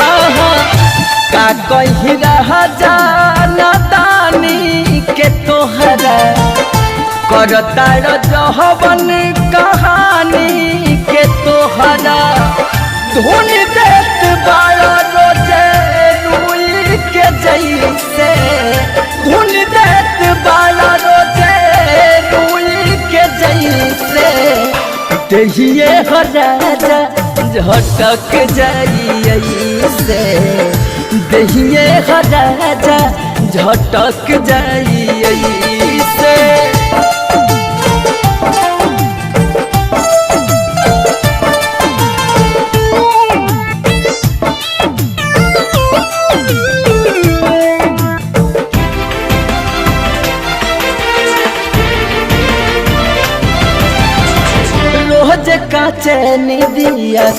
आहा का कहीं रहा जाना दानी के तोहरा करता जहबन कहानी के तोहरा धुन देत बाड़ा रोजे रुई के जैसे धुन देत बाड़ा रोजे रुई के जैसे दहिए हो राजा झटक जाइए से दहिए हो राजा झटक जाइए से रोज का चैन दिया